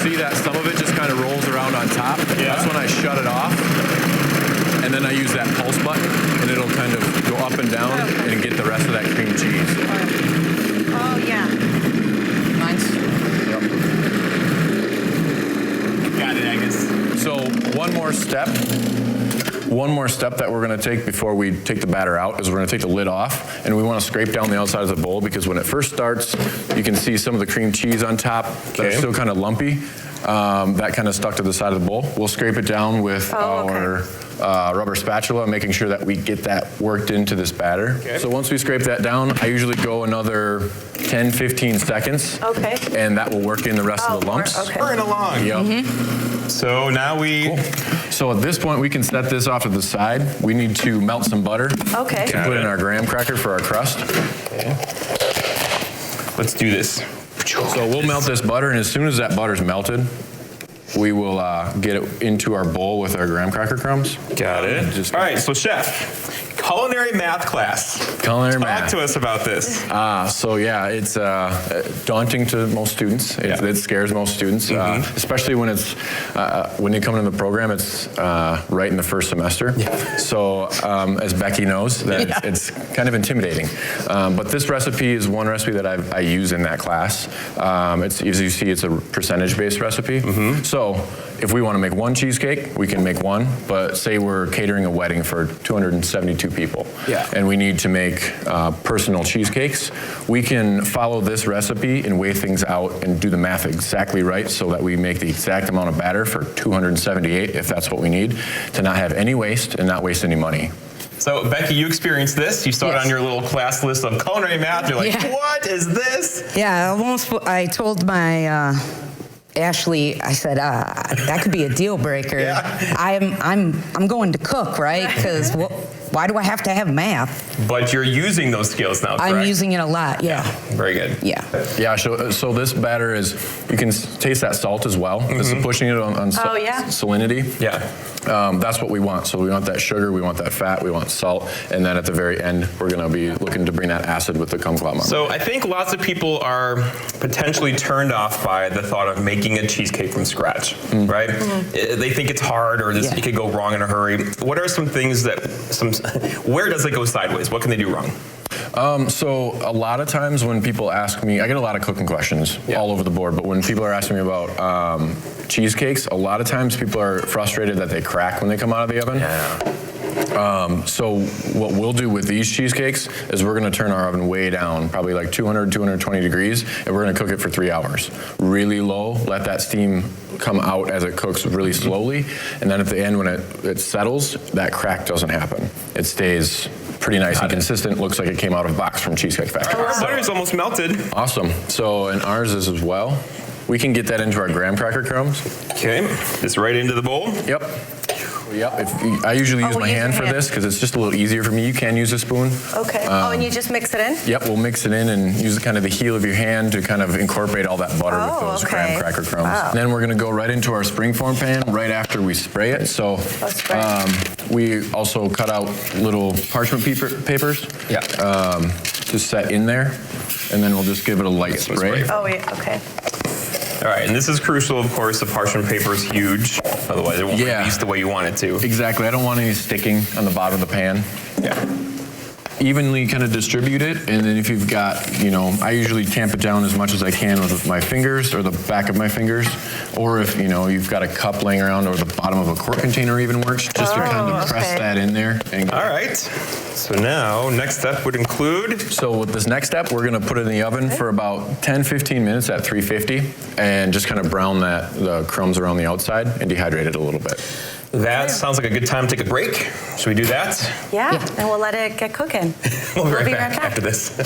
see that some of it just kind of rolls around on top. Yeah. That's when I shut it off. And then I use that pulse button, and it'll kind of go up and down and get the rest of that cream cheese. Oh, yeah. Mine's... Got it, Angus. So one more step that we're going to take before we take the batter out is we're going to take the lid off, and we want to scrape down the outside of the bowl, because when it first starts, you can see some of the cream cheese on top that are still kind of lumpy. That kind of stuck to the side of the bowl. We'll scrape it down with our rubber spatula, making sure that we get that worked into this batter. Okay. So once we scrape that down, I usually go another 10, 15 seconds. Okay. And that will work in the rest of the lumps. Okay. Burn along. Yep. So now we... Cool. So at this point, we can set this off to the side. We need to melt some butter. Okay. To put in our graham cracker for our crust. Okay. Let's do this. So we'll melt this butter, and as soon as that butter's melted, we will get it into our bowl with our graham cracker crumbs. Got it. All right, so chef, culinary math class. Culinary math. Talk to us about this. So yeah, it's daunting to most students. It scares most students, especially when it's when you come into the program. It's right in the first semester. Yeah. So as Becky knows, that it's kind of intimidating. But this recipe is one recipe that I use in that class. It's, as you see, it's a percentage-based recipe. So if we want to make one cheesecake, we can make one. But say we're catering a wedding for 272 people, and we need to make personal cheesecakes, we can follow this recipe and weigh things out and do the math exactly right, so that we make the exact amount of batter for 278, if that's what we need, to not have any waste and not waste any money. So, Becky, you experienced this. You saw it on your little class list of culinary math. You're like, what is this? Yeah, I told my Ashley, I said, that could be a deal breaker. I'm going to cook, right? Because why do I have to have math? But you're using those skills now, correct? I'm using it a lot, Very good. Yeah. Yeah, so this batter is, you can taste that salt as well. This is pushing it on salinity. Yeah. That's what we want. So we want that sugar, we want that fat, we want salt, and then at the very end, we're going to be looking to bring that acid with the kumquat marmalade. So I think lots of people are potentially turned off by the thought of making a cheesecake from scratch, right? They think it's hard, or it could go wrong in a hurry. What are some things that, where does it go sideways? What can they do wrong? So a lot of times when people ask me, I get a lot of cooking questions all over the board, but when people are asking me about cheesecakes, a lot of times people are frustrated that they crack when they come out of the oven. So what we'll do with these cheesecakes is we're going to turn our oven way down, probably like 200, 220 degrees, and we're going to cook it for 3 hours. Really low, let that steam come out as it cooks really slowly, and then at the end when it settles, that crack doesn't happen. It stays pretty nice and consistent. Looks like it came out of a box from Cheesecake Factory. Our butter is almost melted. Awesome. So, and ours is as well. We can get that into our graham cracker crumbs. Okay, this right into the bowl? Yep. I usually use my hand for this because it's just a little easier for me. You can use a spoon. Okay. And you just mix it in? Yep, we'll mix it in and use kind of the heel of your hand to kind of incorporate all that butter with those graham cracker crumbs. And then we're going to go right into our springform pan right after we spray it. So we also cut out little parchment papers to set in there, and then we'll just give it a light spray. Oh, yeah, okay. All right, and this is crucial, of course. The parchment paper is huge. Otherwise, it won't release the way you want it to. Exactly. I don't want any sticking on the bottom of the pan. Evenly kind of distribute it, and then if you've got, I usually tamp it down as much as I can with my fingers or the back of my fingers, or if, you've got a cup laying around or the bottom of a quart container even works, just to kind of press that in there. And all right. So now, next step would include? So with this next step, we're going to put it in the oven for about 10, 15 minutes at 350, and just kind of brown the crumbs around the outside and dehydrate it a little bit. That sounds like a good time to take a break. Should we do that? Yeah, and we'll let it get cooking. We'll be right back after this.